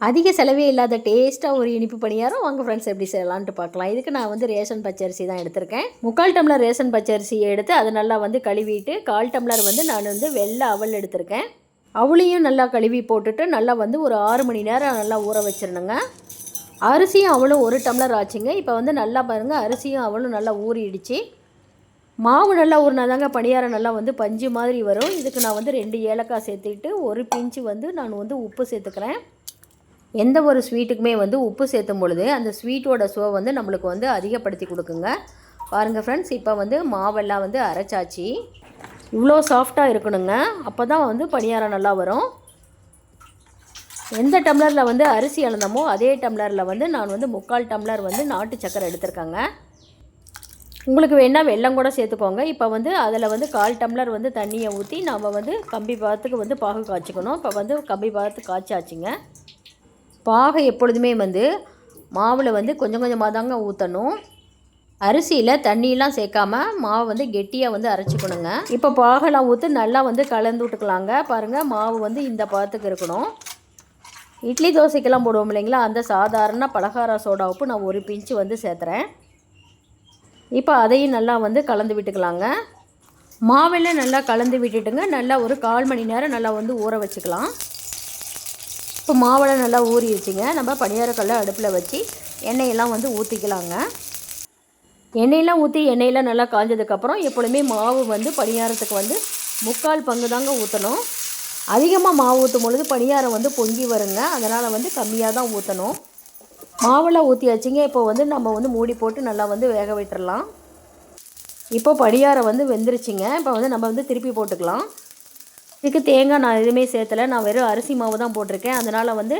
அதிக செலவே இல்லாத டேஸ்ட்டாக ஒரு இனிப்பு பணியாரம் வாங்க ஃப்ரெண்ட்ஸ் எப்படி செய்யலான்ட்டு பார்க்கலாம். இதுக்கு நான் வந்து ரேஷன் பச்சரிசி தான் எடுத்திருக்கேன். 3/4 டம்ளர் ரேஷன் பச்சரிசியை எடுத்து அதை நல்லா வந்து கழுவிட்டு 1/4 டம்ளர் வந்து நான் வந்து வெள்ளை அவல் எடுத்திருக்கேன். அவளையும் நல்லா கழுவி போட்டுட்டு நல்லா வந்து ஒரு 6 மணி நேரம் நல்லா ஊற வச்சிடணுங்க. அரிசியும் அவளும் 1 டம்ளர் ஆச்சுங்க. இப்போ வந்து நல்லா பாருங்கள், அரிசியும் அவளும் நல்லா ஊறிடுச்சு. மாவு நல்லா ஊறினாதாங்க பணியாரம் நல்லா வந்து பஞ்சு மாதிரி வரும். இதுக்கு நான் வந்து 2 ஏலக்காய் சேர்த்துக்கிட்டு 1 பிஞ்சு வந்து நான் வந்து உப்பு சேர்த்துக்கிறேன். எந்த ஒரு ஸ்வீட்டுக்குமே வந்து உப்பு சேர்த்தும் பொழுது அந்த ஸ்வீட்டோட சுவை வந்து நம்மளுக்கு வந்து அதிகப்படுத்தி கொடுக்குங்க. பாருங்கள் ஃப்ரெண்ட்ஸ், இப்போ வந்து மாவெல்லாம் வந்து அரைச்சாச்சு. இவ்வளோ சாஃப்டாக இருக்கணுங்க, அப்போ தான் வந்து பணியாரம் நல்லா வரும். எந்த டம்ளரில் வந்து அரிசி அளந்தமோ அதே டம்ளரில் வந்து நான் வந்து 3/4 டம்ளர் வந்து நாட்டு சக்கரை எடுத்திருக்கேங்க. உங்களுக்கு வேணால் வெல்லம் கூட சேர்த்துக்கோங்க. இப்போ வந்து அதில் வந்து 1/4 டம்ளர் வந்து தண்ணியை ஊற்றி நம்ம வந்து கம்பி பாதத்துக்கு வந்து பாகு காய்ச்சிக்கணும். இப்போ வந்து கம்பி பாதத்துக்கு காய்ச்சாச்சுங்க. பாகை எப்பொழுதுமே வந்து மாவில் வந்து கொஞ்சம் கொஞ்சமாக தாங்க ஊற்றணும். அரிசியில் தண்ணியெலாம் சேர்க்காம மாவை வந்து கெட்டியாக வந்து அரைச்சிக்கணுங்க. இப்போ பாகெல்லாம் ஊற்றி நல்லா வந்து கலந்து விட்டுக்கலாங்க. பாருங்கள், மாவு வந்து இந்த பாத்துக்கு இருக்கணும். இட்லி தோசைக்கெல்லாம் போடுவோம் இல்லைங்களா, அந்த சாதாரண பலகார சோடா உப்பு நான் 1 பிஞ்சு வந்து சேர்த்துறேன். இப்போ அதையும் நல்லா வந்து கலந்து விட்டுக்கலாங்க. மாவெல்லாம் நல்லா கலந்து விட்டுட்டுங்க நல்லா ஒரு 1/4 மணி நேரம் நல்லா வந்து ஊற வச்சுக்கலாம். இப்போ மாவெல்லாம் நல்லா ஊறிடுச்சுங்க. நம்ம பணியாரக்கல்லை அடுப்பில் வச்சு எண்ணெயெல்லாம் வந்து ஊற்றிக்கலாங்க. எண்ணெயெல்லாம் ஊற்றி எண்ணெயெல்லாம் நல்லா காஞ்சதுக்கப்புறம் எப்பொழுதுமே மாவு வந்து பணியாரத்துக்கு வந்து 3/4 பங்கு தாங்க ஊற்றணும். அதிகமாக மாவு ஊற்றும் பொழுது பணியாரம் வந்து பொங்கி வருங்க. அதனால் வந்து கம்மியாக தான் ஊற்றணும். மாவெல்லாம் ஊற்றியாச்சுங்க. இப்போ வந்து நம்ம வந்து மூடி போட்டு நல்லா வந்து வேக விட்டுறலாம். இப்போ பணியாரம் வந்து வெந்துருச்சுங்க. இப்போ வந்து நம்ம வந்து திருப்பி போட்டுக்கலாம். இதுக்கு தேங்காய் நான் எதுவுமே சேர்த்தலை, நான் வெறும் அரிசி மாவு தான் போட்டிருக்கேன். அதனால் வந்து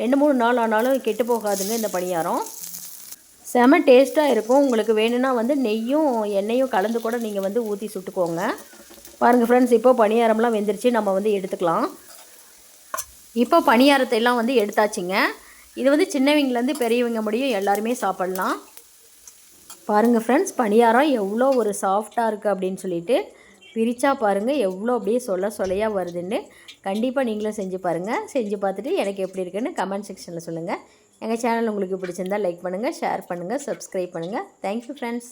2-3 நாள் ஆனாலும் கெட்டு போகாதுங்க இந்த பணியாரம். செம டேஸ்ட்டாக இருக்கும். உங்களுக்கு வேணும்னா வந்து நெய்யும் எண்ணெயும் கலந்து கூட நீங்கள் வந்து ஊற்றி சுட்டுக்கோங்க. பாருங்கள் ஃப்ரெண்ட்ஸ், இப்போ பணியாரம்லாம் வெந்துருச்சு. நம்ம வந்து எடுத்துக்கலாம். இப்போ பணியாரத்தை எல்லாம் வந்து எடுத்தாச்சுங்க. இது வந்து சின்னவங்கலேருந்து பெரியவங்க முடியும் எல்லாருமே சாப்பிட்லாம். பாருங்கள் ஃப்ரெண்ட்ஸ், பணியாரம் எவ்வளோ ஒரு சாஃப்டாக இருக்குது அப்படின்னு சொல்லிட்டு பிரித்தா பாருங்கள் எவ்வளோ அப்படியே சொலையாக வருதுன்னு. கண்டிப்பாக நீங்களும் செஞ்சு பாருங்கள். செஞ்சு பார்த்துட்டு எனக்கு எப்படி இருக்குன்னு கமெண்ட் செக்ஷனில் சொல்லுங்கள். எங்கள் சேனல் உங்களுக்கு பிடிச்சிருந்தால் லைக் பண்ணுங்கள், ஷேர் பண்ணுங்கள், சப்ஸ்கிரைப் பண்ணுங்கள். Thank you friends.